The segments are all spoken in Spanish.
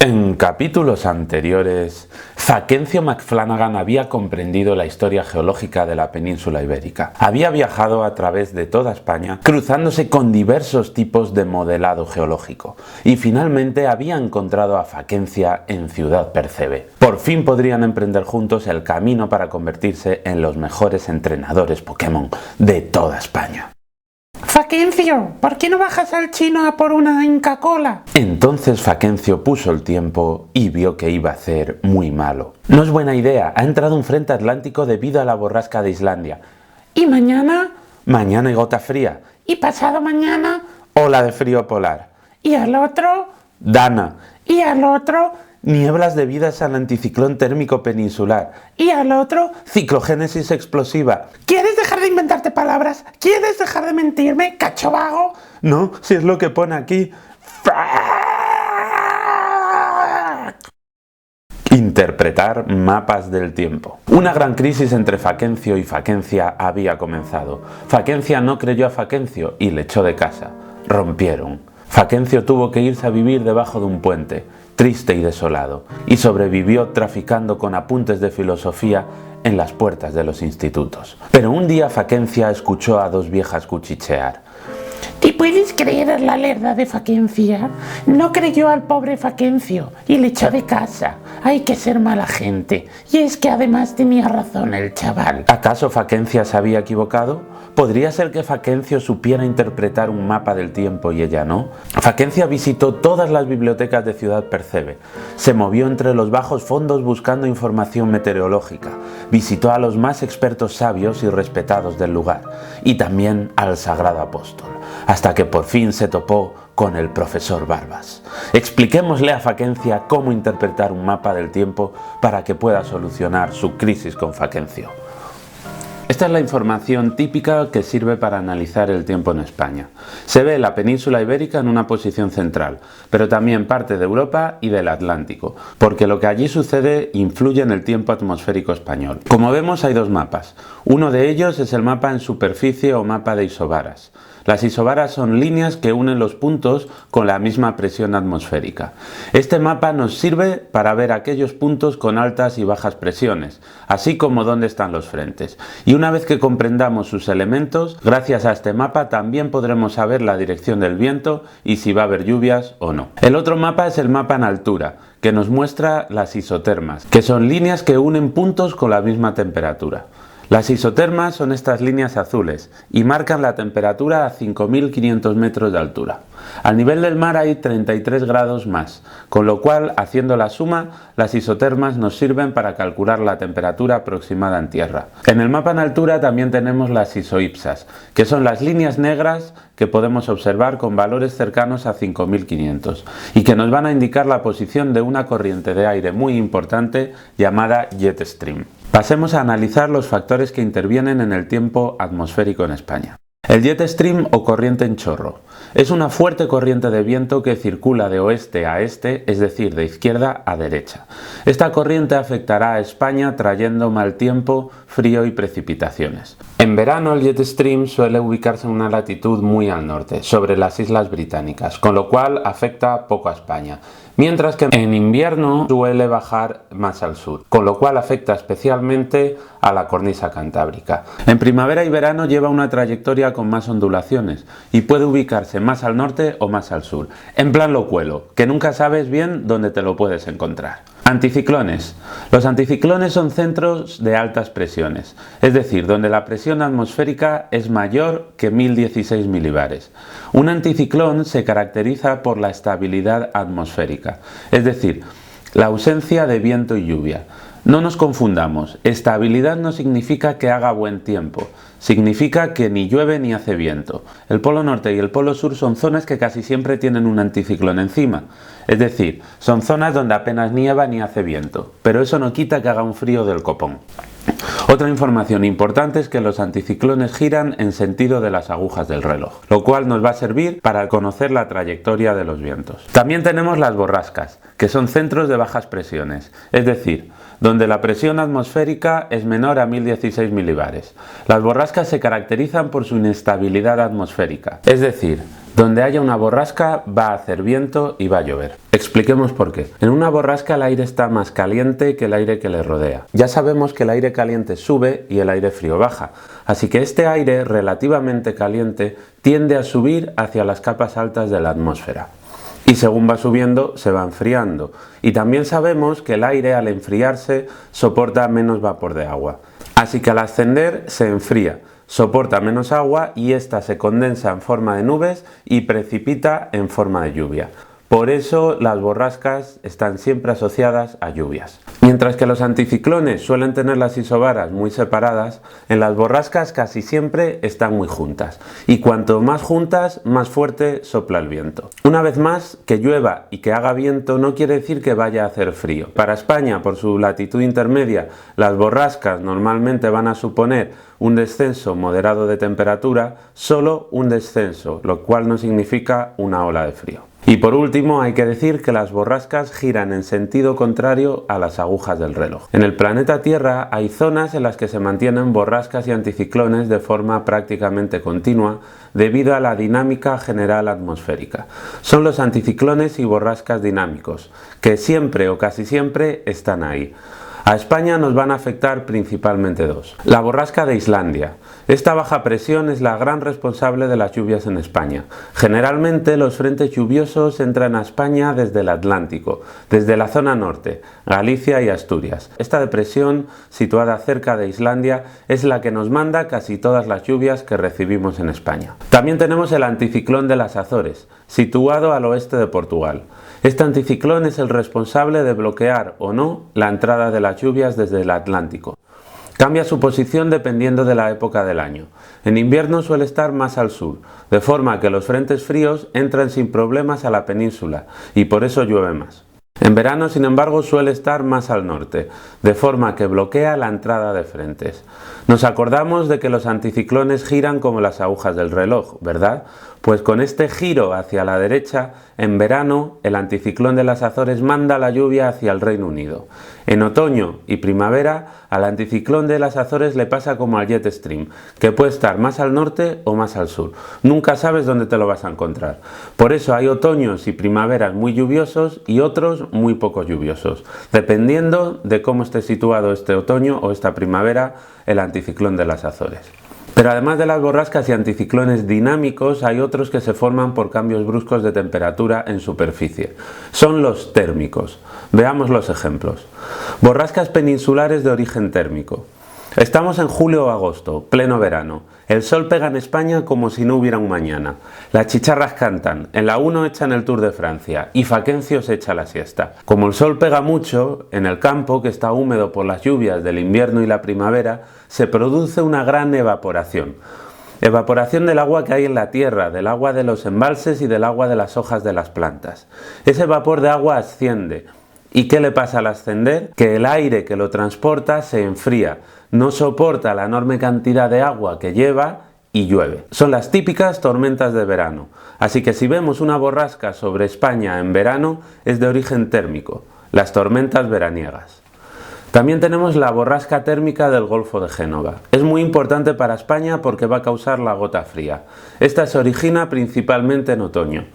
En capítulos anteriores, Fackencio McFlanagan había comprendido la historia geológica de la península ibérica. Había viajado a través de toda España, cruzándose con diversos tipos de modelado geológico, y finalmente había encontrado a Fackencia en Ciudad Percebe. Por fin podrían emprender juntos el camino para convertirse en los mejores entrenadores Pokémon de toda España. Fackencio, ¿por qué no bajas al chino a por una Inca Kola? Entonces Fackencio puso el tiempo y vio que iba a hacer muy malo. No es buena idea, ha entrado un frente atlántico debido a la borrasca de Islandia. ¿Y mañana? Mañana hay gota fría. ¿Y pasado mañana? Ola de frío polar. ¿Y al otro? Dana. ¿Y al otro? Nieblas debidas al anticiclón térmico peninsular. ¿Y al otro? Ciclogénesis explosiva. ¿Quieres dejar de inventarte palabras? ¿Quieres dejar de mentirme, cacho vago? No, si es lo que pone aquí. Interpretar mapas del tiempo. Una gran crisis entre Fackencio y Fackencia había comenzado. Fackencia no creyó a Fackencio y le echó de casa. Rompieron. Fackencio tuvo que irse a vivir debajo de un puente, triste y desolado, y sobrevivió traficando con apuntes de filosofía en las puertas de los institutos. Pero un día Fackencia escuchó a dos viejas cuchichear. ¿Te puedes creer la lerda de Fackencia? No creyó al pobre Fackencio y le echó de casa. Hay que ser mala gente. Y es que además tenía razón el chaval. ¿Acaso Fackencia se había equivocado? ¿Podría ser que Fackencio supiera interpretar un mapa del tiempo y ella no? Fackencia visitó todas las bibliotecas de Ciudad Percebe. Se movió entre los bajos fondos buscando información meteorológica. Visitó a los más expertos sabios y respetados del lugar. Y también al Sagrado Apóstol. Hasta que por fin se topó con el profesor Barbas. Expliquémosle a Fackencia cómo interpretar un mapa del tiempo para que pueda solucionar su crisis con Fackencio. Esta es la información típica que sirve para analizar el tiempo en España. Se ve la península ibérica en una posición central, pero también parte de Europa y del Atlántico, porque lo que allí sucede influye en el tiempo atmosférico español. Como vemos, hay dos mapas. Uno de ellos es el mapa en superficie o mapa de isobaras. Las isobaras son líneas que unen los puntos con la misma presión atmosférica. Este mapa nos sirve para ver aquellos puntos con altas y bajas presiones, así como dónde están los frentes. Y una vez que comprendamos sus elementos, gracias a este mapa también podremos saber la dirección del viento y si va a haber lluvias o no. El otro mapa es el mapa en altura, que nos muestra las isotermas, que son líneas que unen puntos con la misma temperatura. Las isotermas son estas líneas azules y marcan la temperatura a 5.500 metros de altura. Al nivel del mar hay 33 grados más, con lo cual, haciendo la suma, las isotermas nos sirven para calcular la temperatura aproximada en tierra. En el mapa en altura también tenemos las isoipsas, que son las líneas negras que podemos observar con valores cercanos a 5.500 y que nos van a indicar la posición de una corriente de aire muy importante llamada jet stream. Pasemos a analizar los factores que intervienen en el tiempo atmosférico en España. El jet stream o corriente en chorro es una fuerte corriente de viento que circula de oeste a este, es decir, de izquierda a derecha. Esta corriente afectará a España trayendo mal tiempo, frío y precipitaciones. En verano el jet stream suele ubicarse en una latitud muy al norte, sobre las Islas Británicas, con lo cual afecta poco a España. Mientras que en invierno suele bajar más al sur, con lo cual afecta especialmente a la cornisa cantábrica. En primavera y verano lleva una trayectoria con más ondulaciones y puede ubicarse más al norte o más al sur, en plan locuelo, que nunca sabes bien dónde te lo puedes encontrar. Anticiclones. Los anticiclones son centros de altas presiones, es decir, donde la presión atmosférica es mayor que 1016 milibares. Un anticiclón se caracteriza por la estabilidad atmosférica, es decir, la ausencia de viento y lluvia. No nos confundamos, estabilidad no significa que haga buen tiempo, significa que ni llueve ni hace viento. El polo norte y el polo sur son zonas que casi siempre tienen un anticiclón encima, es decir, son zonas donde apenas nieva ni hace viento, pero eso no quita que haga un frío del copón. Otra información importante es que los anticiclones giran en sentido de las agujas del reloj, lo cual nos va a servir para conocer la trayectoria de los vientos. También tenemos las borrascas, que son centros de bajas presiones, es decir, donde la presión atmosférica es menor a 1016 milibares. Las borrascas se caracterizan por su inestabilidad atmosférica, es decir, Donde haya una borrasca va a hacer viento y va a llover. Expliquemos por qué. En una borrasca el aire está más caliente que el aire que le rodea. Ya sabemos que el aire caliente sube y el aire frío baja, así que este aire relativamente caliente tiende a subir hacia las capas altas de la atmósfera. Y según va subiendo, se va enfriando. Y también sabemos que el aire, al enfriarse, soporta menos vapor de agua. Así que al ascender, se enfría, soporta menos agua y ésta se condensa en forma de nubes y precipita en forma de lluvia. Por eso las borrascas están siempre asociadas a lluvias. Mientras que los anticiclones suelen tener las isobaras muy separadas, en las borrascas casi siempre están muy juntas. Y cuanto más juntas, más fuerte sopla el viento. Una vez más, que llueva y que haga viento no quiere decir que vaya a hacer frío. Para España, por su latitud intermedia, las borrascas normalmente van a suponer un descenso moderado de temperatura, solo un descenso, lo cual no significa una ola de frío. Y por último hay que decir que las borrascas giran en sentido contrario a las agujas del reloj. En el planeta Tierra hay zonas en las que se mantienen borrascas y anticiclones de forma prácticamente continua debido a la dinámica general atmosférica. Son los anticiclones y borrascas dinámicos, que siempre o casi siempre están ahí. A España nos van a afectar principalmente dos. La borrasca de Islandia. Esta baja presión es la gran responsable de las lluvias en España. Generalmente los frentes lluviosos entran a España desde el Atlántico, desde la zona norte, Galicia y Asturias. Esta depresión, situada cerca de Islandia, es la que nos manda casi todas las lluvias que recibimos en España. También tenemos el anticiclón de las Azores, situado al oeste de Portugal. Este anticiclón es el responsable de bloquear o no la entrada de las lluvias desde el Atlántico. Cambia su posición dependiendo de la época del año. En invierno suele estar más al sur, de forma que los frentes fríos entran sin problemas a la península y por eso llueve más. En verano, sin embargo, suele estar más al norte, de forma que bloquea la entrada de frentes. Nos acordamos de que los anticiclones giran como las agujas del reloj, ¿verdad? Pues con este giro hacia la derecha, en verano, el anticiclón de las Azores manda la lluvia hacia el Reino Unido. En otoño y primavera, al anticiclón de las Azores le pasa como al jet stream, que puede estar más al norte o más al sur. Nunca sabes dónde te lo vas a encontrar. Por eso hay otoños y primaveras muy lluviosos y otros muy poco lluviosos, dependiendo de cómo esté situado este otoño o esta primavera el anticiclón de las Azores. Pero además de las borrascas y anticiclones dinámicos, hay otros que se forman por cambios bruscos de temperatura en superficie. Son los térmicos. Veamos los ejemplos. Borrascas peninsulares de origen térmico. Estamos en julio o agosto, pleno verano. El sol pega en España como si no hubiera un mañana. Las chicharras cantan, en la 1 echan el Tour de Francia y Faquencio se echa la siesta. Como el sol pega mucho, en el campo, que está húmedo por las lluvias del invierno y la primavera, se produce una gran evaporación. Evaporación del agua que hay en la tierra, del agua de los embalses y del agua de las hojas de las plantas. Ese vapor de agua asciende. ¿Y qué le pasa al ascender? Que el aire que lo transporta se enfría, no soporta la enorme cantidad de agua que lleva y llueve. Son las típicas tormentas de verano. Así que si vemos una borrasca sobre España en verano, es de origen térmico, las tormentas veraniegas. También tenemos la borrasca térmica del Golfo de Génova. Es muy importante para España porque va a causar la gota fría. Esta se origina principalmente en otoño.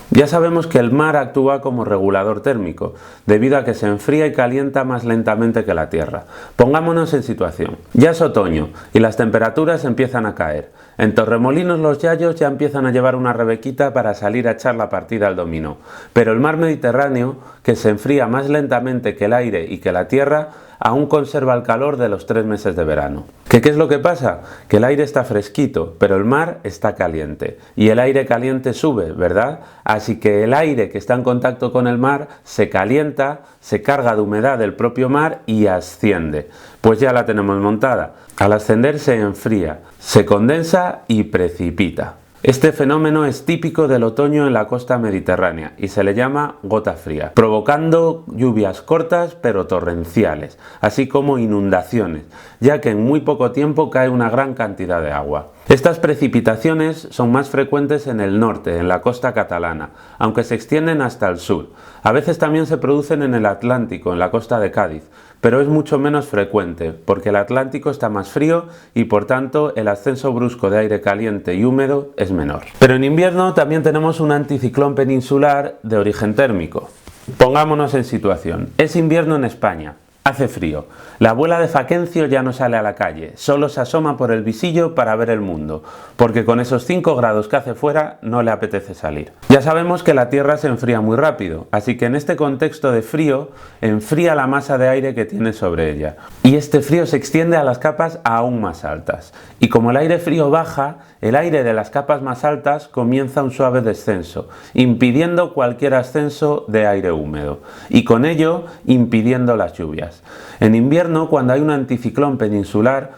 Ya sabemos que el mar actúa como regulador térmico, debido a que se enfría y calienta más lentamente que la tierra. Pongámonos en situación. Ya es otoño y las temperaturas empiezan a caer. En Torremolinos los yayos ya empiezan a llevar una rebequita para salir a echar la partida al dominó. Pero el mar Mediterráneo, que se enfría más lentamente que el aire y que la tierra, aún conserva el calor de los 3 meses de verano. ¿Qué es lo que pasa? Que el aire está fresquito, pero el mar está caliente. Y el aire caliente sube, ¿verdad? Así que el aire que está en contacto con el mar se calienta, se carga de humedad del propio mar y asciende. Pues ya la tenemos montada. Al ascender se enfría, se condensa y precipita. Este fenómeno es típico del otoño en la costa mediterránea y se le llama gota fría, provocando lluvias cortas pero torrenciales, así como inundaciones, ya que en muy poco tiempo cae una gran cantidad de agua. Estas precipitaciones son más frecuentes en el norte, en la costa catalana, aunque se extienden hasta el sur. A veces también se producen en el Atlántico, en la costa de Cádiz, pero es mucho menos frecuente, porque el Atlántico está más frío y por tanto el ascenso brusco de aire caliente y húmedo es menor. Pero en invierno también tenemos un anticiclón peninsular de origen térmico. Pongámonos en situación. Es invierno en España. Hace frío. La abuela de Faquencio ya no sale a la calle, solo se asoma por el visillo para ver el mundo, porque con esos 5 grados que hace fuera no le apetece salir. Ya sabemos que la Tierra se enfría muy rápido, así que en este contexto de frío, enfría la masa de aire que tiene sobre ella. Y este frío se extiende a las capas aún más altas. Y como el aire frío baja, el aire de las capas más altas comienza un suave descenso, impidiendo cualquier ascenso de aire húmedo, y con ello impidiendo las lluvias. En invierno, cuando hay un anticiclón peninsular,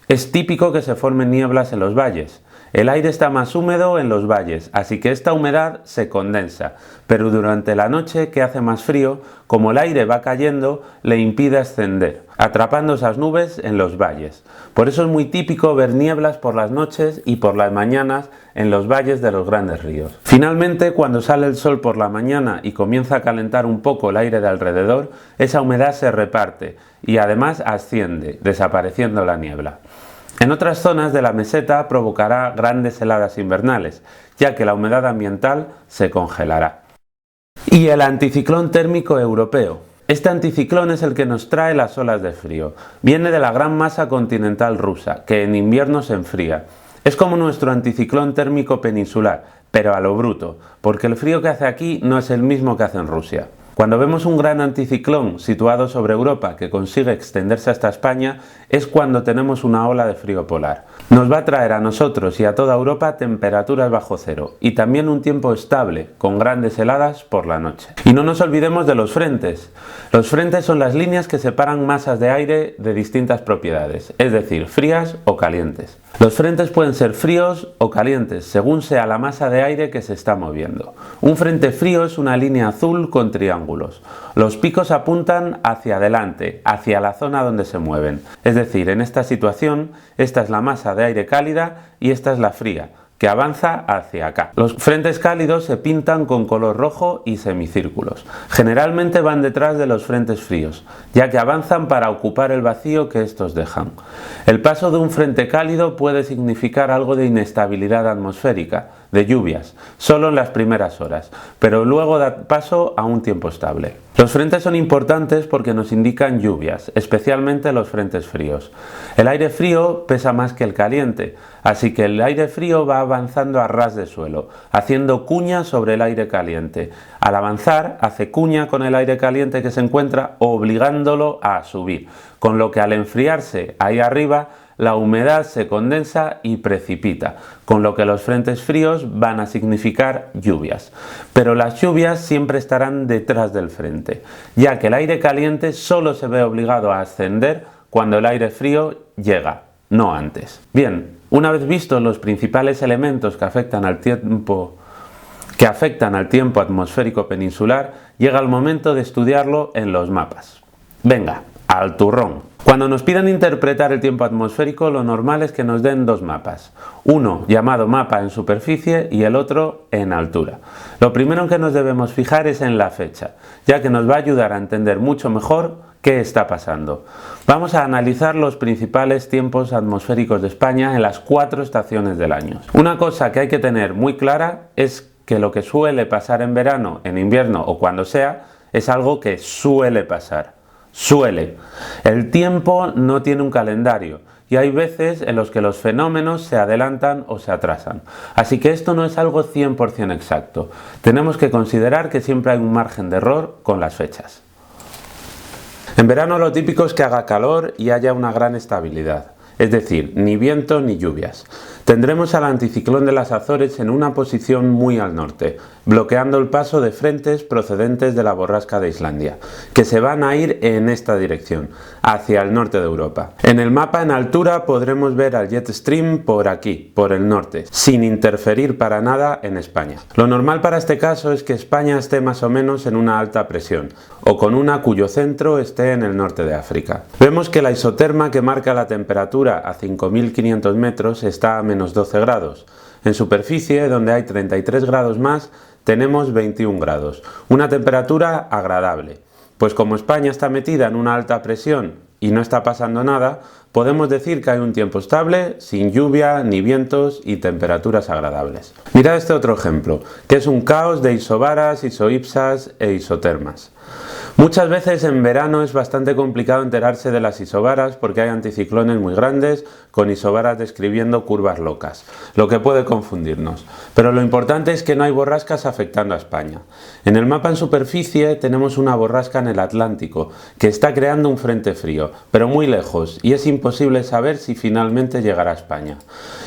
es típico que se formen nieblas en los valles. El aire está más húmedo en los valles, así que esta humedad se condensa, pero durante la noche, que hace más frío, como el aire va cayendo, le impide ascender, atrapando esas nubes en los valles. Por eso es muy típico ver nieblas por las noches y por las mañanas en los valles de los grandes ríos. Finalmente, cuando sale el sol por la mañana y comienza a calentar un poco el aire de alrededor, esa humedad se reparte y además asciende, desapareciendo la niebla. En otras zonas de la meseta provocará grandes heladas invernales, ya que la humedad ambiental se congelará. Y el anticiclón térmico europeo. Este anticiclón es el que nos trae las olas de frío. Viene de la gran masa continental rusa, que en invierno se enfría. Es como nuestro anticiclón térmico peninsular, pero a lo bruto, porque el frío que hace aquí no es el mismo que hace en Rusia. Cuando vemos un gran anticiclón situado sobre Europa que consigue extenderse hasta España, es cuando tenemos una ola de frío polar. Nos va a traer a nosotros y a toda Europa temperaturas bajo cero y también un tiempo estable, con grandes heladas por la noche. Y no nos olvidemos de los frentes. Los frentes son las líneas que separan masas de aire de distintas propiedades, es decir, frías o calientes. Los frentes pueden ser fríos o calientes, según sea la masa de aire que se está moviendo. Un frente frío es una línea azul con triángulos. Los picos apuntan hacia adelante, hacia la zona donde se mueven. Es decir, en esta situación, esta es la masa de aire cálida y esta es la fría, que avanza hacia acá. Los frentes cálidos se pintan con color rojo y semicírculos. Generalmente van detrás de los frentes fríos, ya que avanzan para ocupar el vacío que estos dejan. El paso de un frente cálido puede significar algo de inestabilidad atmosférica, de lluvias, solo en las primeras horas, pero luego da paso a un tiempo estable. Los frentes son importantes porque nos indican lluvias, especialmente los frentes fríos. El aire frío pesa más que el caliente, así que el aire frío va avanzando a ras de suelo, haciendo cuña sobre el aire caliente. Al avanzar, hace cuña con el aire caliente que se encuentra, obligándolo a subir, con lo que al enfriarse ahí arriba, la humedad se condensa y precipita, con lo que los frentes fríos van a significar lluvias. Pero las lluvias siempre estarán detrás del frente, ya que el aire caliente solo se ve obligado a ascender cuando el aire frío llega, no antes. Bien, una vez vistos los principales elementos que afectan al tiempo atmosférico peninsular, llega el momento de estudiarlo en los mapas. Venga, al turrón. Cuando nos pidan interpretar el tiempo atmosférico, lo normal es que nos den 2 mapas, uno llamado mapa en superficie y el otro en altura. Lo primero en que nos debemos fijar es en la fecha, ya que nos va a ayudar a entender mucho mejor qué está pasando. Vamos a analizar los principales tiempos atmosféricos de España en las 4 estaciones del año. Una cosa que hay que tener muy clara es que lo que suele pasar en verano, en invierno o cuando sea, es algo que suele pasar. Suele. El tiempo no tiene un calendario y hay veces en los que los fenómenos se adelantan o se atrasan. Así que esto no es algo 100% exacto. Tenemos que considerar que siempre hay un margen de error con las fechas. En verano lo típico es que haga calor y haya una gran estabilidad, es decir, ni viento ni lluvias. Tendremos al anticiclón de las Azores en una posición muy al norte, bloqueando el paso de frentes procedentes de la borrasca de Islandia, que se van a ir en esta dirección, hacia el norte de Europa. En el mapa en altura podremos ver al jet stream por aquí, por el norte, sin interferir para nada en España. Lo normal para este caso es que España esté más o menos en una alta presión, o con una cuyo centro esté en el norte de África. Vemos que la isoterma que marca la temperatura a 5.500 metros está a menos 12 grados. En superficie, donde hay 33 grados más, tenemos 21 grados, una temperatura agradable, pues como España está metida en una alta presión y no está pasando nada, podemos decir que hay un tiempo estable, sin lluvia, ni vientos y temperaturas agradables. Mirad este otro ejemplo, que es un caos de isobaras, isoipsas e isotermas. Muchas veces en verano es bastante complicado enterarse de las isobaras porque hay anticiclones muy grandes con isobaras describiendo curvas locas, lo que puede confundirnos. Pero lo importante es que no hay borrascas afectando a España. En el mapa en superficie tenemos una borrasca en el Atlántico que está creando un frente frío, pero muy lejos, y es imposible saber si finalmente llegará a España.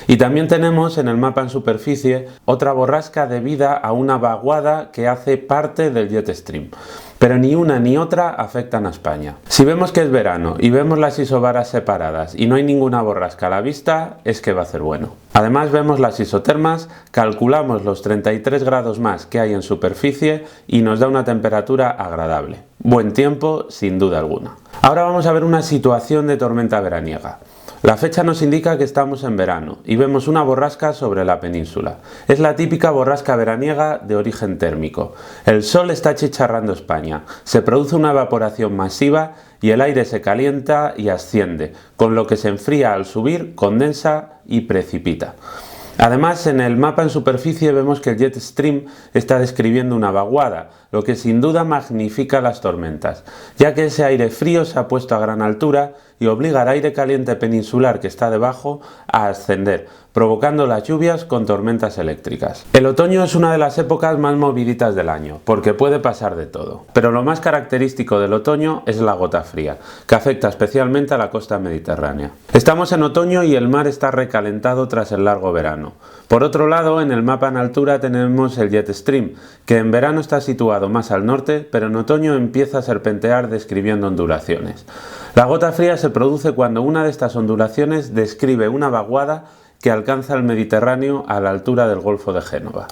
Y también tenemos en el mapa en superficie otra borrasca debida a una vaguada que hace parte del jet stream. Pero ni una ni otra afectan a España. Si vemos que es verano y vemos las isobaras separadas y no hay ninguna borrasca a la vista, es que va a hacer bueno. Además vemos las isotermas, calculamos los 33 grados más que hay en superficie y nos da una temperatura agradable. Buen tiempo, sin duda alguna. Ahora vamos a ver una situación de tormenta veraniega. La fecha nos indica que estamos en verano y vemos una borrasca sobre la península. Es la típica borrasca veraniega de origen térmico. El sol está chicharrando España, se produce una evaporación masiva y el aire se calienta y asciende, con lo que se enfría al subir, condensa y precipita. Además, en el mapa en superficie vemos que el jet stream está describiendo una vaguada, lo que sin duda magnifica las tormentas, ya que ese aire frío se ha puesto a gran altura y obliga al aire caliente peninsular que está debajo a ascender, provocando las lluvias con tormentas eléctricas. El otoño es una de las épocas más moviditas del año, porque puede pasar de todo. Pero lo más característico del otoño es la gota fría, que afecta especialmente a la costa mediterránea. Estamos en otoño y el mar está recalentado tras el largo verano. Por otro lado, en el mapa en altura tenemos el jet stream, que en verano está situado más al norte, pero en otoño empieza a serpentear describiendo ondulaciones. La gota fría se produce cuando una de estas ondulaciones describe una vaguada que alcanza el Mediterráneo a la altura del Golfo de Génova.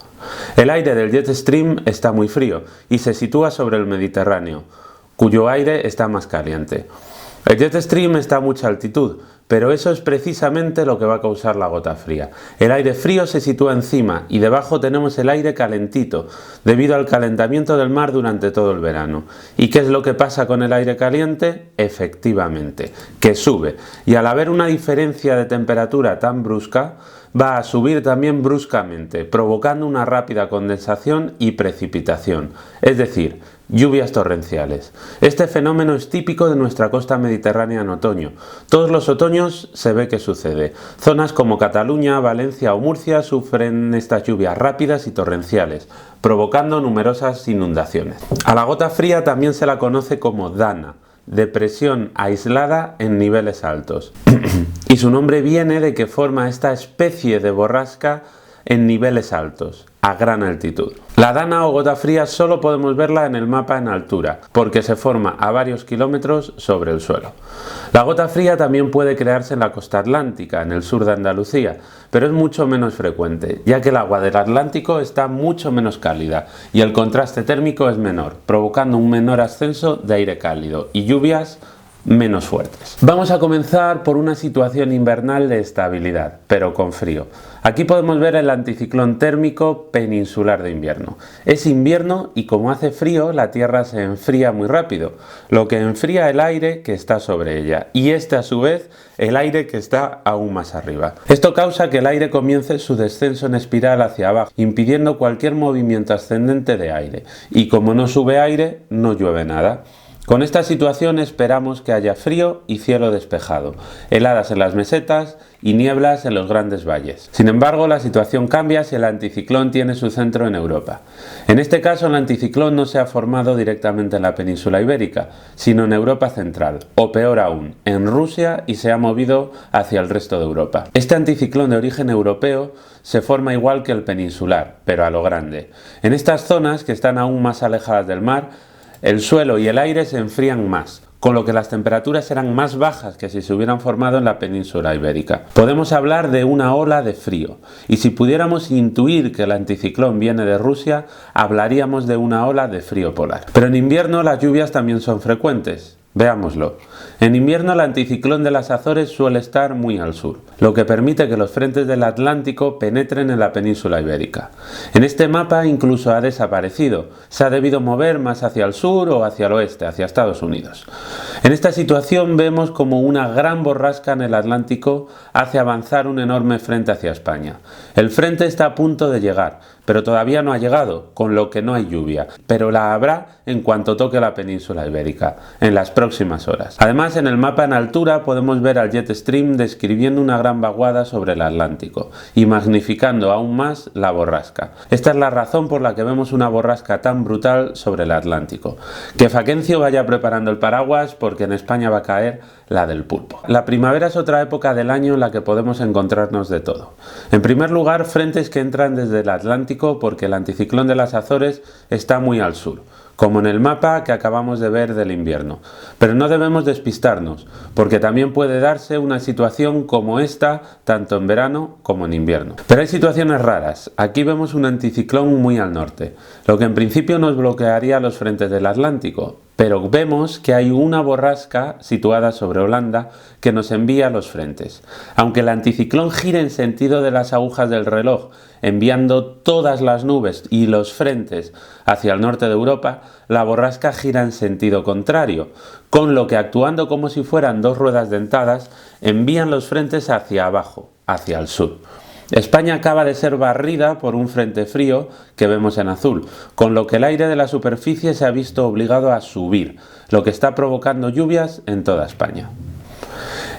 El aire del jet stream está muy frío y se sitúa sobre el Mediterráneo, cuyo aire está más caliente. El jet stream está a mucha altitud, pero eso es precisamente lo que va a causar la gota fría. El aire frío se sitúa encima y debajo tenemos el aire calentito, debido al calentamiento del mar durante todo el verano. ¿Y qué es lo que pasa con el aire caliente? Efectivamente, que sube, y al haber una diferencia de temperatura tan brusca, va a subir también bruscamente, provocando una rápida condensación y precipitación, es decir, lluvias torrenciales. Este fenómeno es típico de nuestra costa mediterránea en otoño. Todos los otoños se ve que sucede. Zonas como Cataluña, Valencia o Murcia sufren estas lluvias rápidas y torrenciales, provocando numerosas inundaciones. A la gota fría también se la conoce como dana, depresión aislada en niveles altos. Y su nombre viene de que forma esta especie de borrasca en niveles altos, a gran altitud. La dana o gota fría solo podemos verla en el mapa en altura, porque se forma a varios kilómetros sobre el suelo. La gota fría también puede crearse en la costa atlántica, en el sur de Andalucía, pero es mucho menos frecuente, ya que el agua del Atlántico está mucho menos cálida y el contraste térmico es menor, provocando un menor ascenso de aire cálido y lluvias menos fuertes. Vamos a comenzar por una situación invernal de estabilidad, pero con frío. Aquí podemos ver el anticiclón térmico peninsular de invierno. Es invierno y como hace frío, la Tierra se enfría muy rápido, lo que enfría el aire que está sobre ella y este a su vez el aire que está aún más arriba. Esto causa que el aire comience su descenso en espiral hacia abajo, impidiendo cualquier movimiento ascendente de aire, y como no sube aire, no llueve nada. Con esta situación esperamos que haya frío y cielo despejado, heladas en las mesetas y nieblas en los grandes valles. Sin embargo, la situación cambia si el anticiclón tiene su centro en Europa. En este caso, el anticiclón no se ha formado directamente en la península ibérica, sino en Europa central, o peor aún, en Rusia, y se ha movido hacia el resto de Europa. Este anticiclón de origen europeo se forma igual que el peninsular, pero a lo grande. En estas zonas, que están aún más alejadas del mar, el suelo y el aire se enfrían más, con lo que las temperaturas serán más bajas que si se hubieran formado en la península ibérica. Podemos hablar de una ola de frío, y si pudiéramos intuir que el anticiclón viene de Rusia, hablaríamos de una ola de frío polar. Pero en invierno las lluvias también son frecuentes. Veámoslo. En invierno el anticiclón de las Azores suele estar muy al sur, lo que permite que los frentes del Atlántico penetren en la península ibérica. En este mapa incluso ha desaparecido, se ha debido mover más hacia el sur o hacia el oeste, hacia Estados Unidos. En esta situación vemos como una gran borrasca en el Atlántico hace avanzar un enorme frente hacia España. El frente está a punto de llegar, pero todavía no ha llegado, con lo que no hay lluvia, pero la habrá en cuanto toque la península ibérica, en las próximas horas. Además, en el mapa en altura podemos ver al jet stream describiendo una gran vaguada sobre el Atlántico y magnificando aún más la borrasca. Esta es la razón por la que vemos una borrasca tan brutal sobre el Atlántico. Que Faquencio vaya preparando el paraguas porque en España va a caer la del pulpo. La primavera es otra época del año en la que podemos encontrarnos de todo. En primer lugar, frentes que entran desde el Atlántico porque el anticiclón de las Azores está muy al sur, como en el mapa que acabamos de ver del invierno. Pero no debemos despistarnos, porque también puede darse una situación como esta, tanto en verano como en invierno. Pero hay situaciones raras. Aquí vemos un anticiclón muy al norte, lo que en principio nos bloquearía los frentes del Atlántico. Pero vemos que hay una borrasca situada sobre Holanda que nos envía los frentes. Aunque el anticiclón gire en sentido de las agujas del reloj, enviando todas las nubes y los frentes hacia el norte de Europa, la borrasca gira en sentido contrario, con lo que actuando como si fueran dos ruedas dentadas, envían los frentes hacia abajo, hacia el sur. España acaba de ser barrida por un frente frío que vemos en azul, con lo que el aire de la superficie se ha visto obligado a subir, lo que está provocando lluvias en toda España.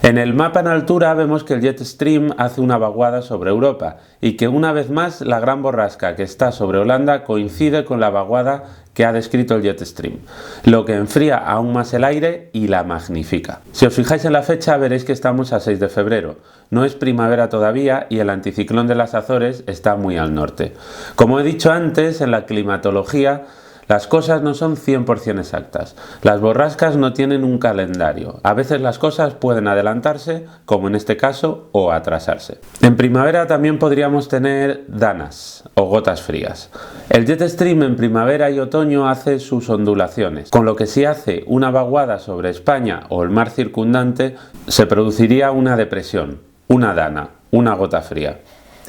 En el mapa en altura vemos que el jet stream hace una vaguada sobre Europa y que una vez más la gran borrasca que está sobre Holanda coincide con la vaguada que ha descrito el jet stream, lo que enfría aún más el aire y la magnifica. Si os fijáis en la fecha veréis que estamos a 6 de febrero, no es primavera todavía y el anticiclón de las Azores está muy al norte. Como he dicho antes, en la climatología las cosas no son 100% exactas. Las borrascas no tienen un calendario. A veces las cosas pueden adelantarse, como en este caso, o atrasarse. En primavera también podríamos tener danas o gotas frías. El jet stream en primavera y otoño hace sus ondulaciones, con lo que si hace una vaguada sobre España o el mar circundante, se produciría una depresión, una dana, una gota fría.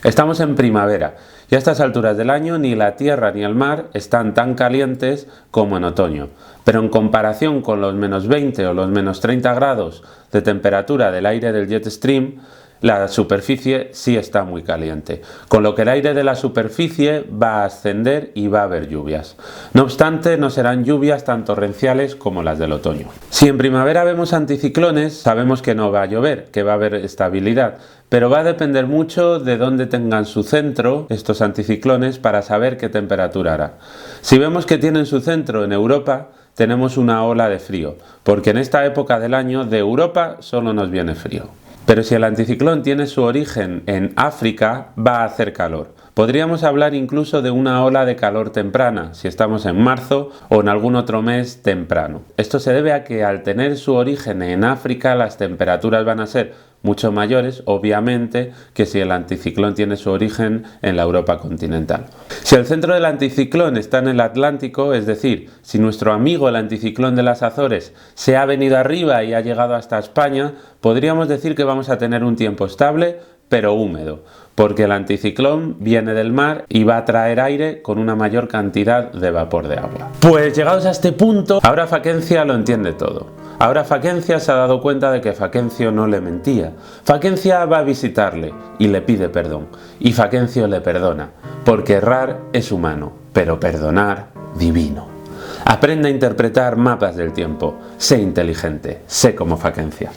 Estamos en primavera y a estas alturas del año ni la tierra ni el mar están tan calientes como en otoño, pero en comparación con los menos 20 o los menos 30 grados de temperatura del aire del jet stream, la superficie sí está muy caliente, con lo que el aire de la superficie va a ascender y va a haber lluvias. No obstante, no serán lluvias tan torrenciales como las del otoño. Si en primavera vemos anticiclones, sabemos que no va a llover, que va a haber estabilidad, pero va a depender mucho de dónde tengan su centro estos anticiclones para saber qué temperatura hará. Si vemos que tienen su centro en Europa, tenemos una ola de frío, porque en esta época del año de Europa solo nos viene frío. Pero si el anticiclón tiene su origen en África, va a hacer calor. Podríamos hablar incluso de una ola de calor temprana, si estamos en marzo o en algún otro mes temprano. Esto se debe a que al tener su origen en África, las temperaturas van a ser mucho mayores, obviamente, que si el anticiclón tiene su origen en la Europa continental. Si el centro del anticiclón está en el Atlántico, es decir, si nuestro amigo el anticiclón de las Azores se ha venido arriba y ha llegado hasta España, podríamos decir que vamos a tener un tiempo estable, pero húmedo, porque el anticiclón viene del mar y va a traer aire con una mayor cantidad de vapor de agua. Pues llegados a este punto, ahora Faquencia lo entiende todo. Ahora Faquencia se ha dado cuenta de que Faquencio no le mentía. Faquencia va a visitarle y le pide perdón. Y Faquencio le perdona, porque errar es humano, pero perdonar divino. Aprende a interpretar mapas del tiempo. Sé inteligente, sé como Faquencia.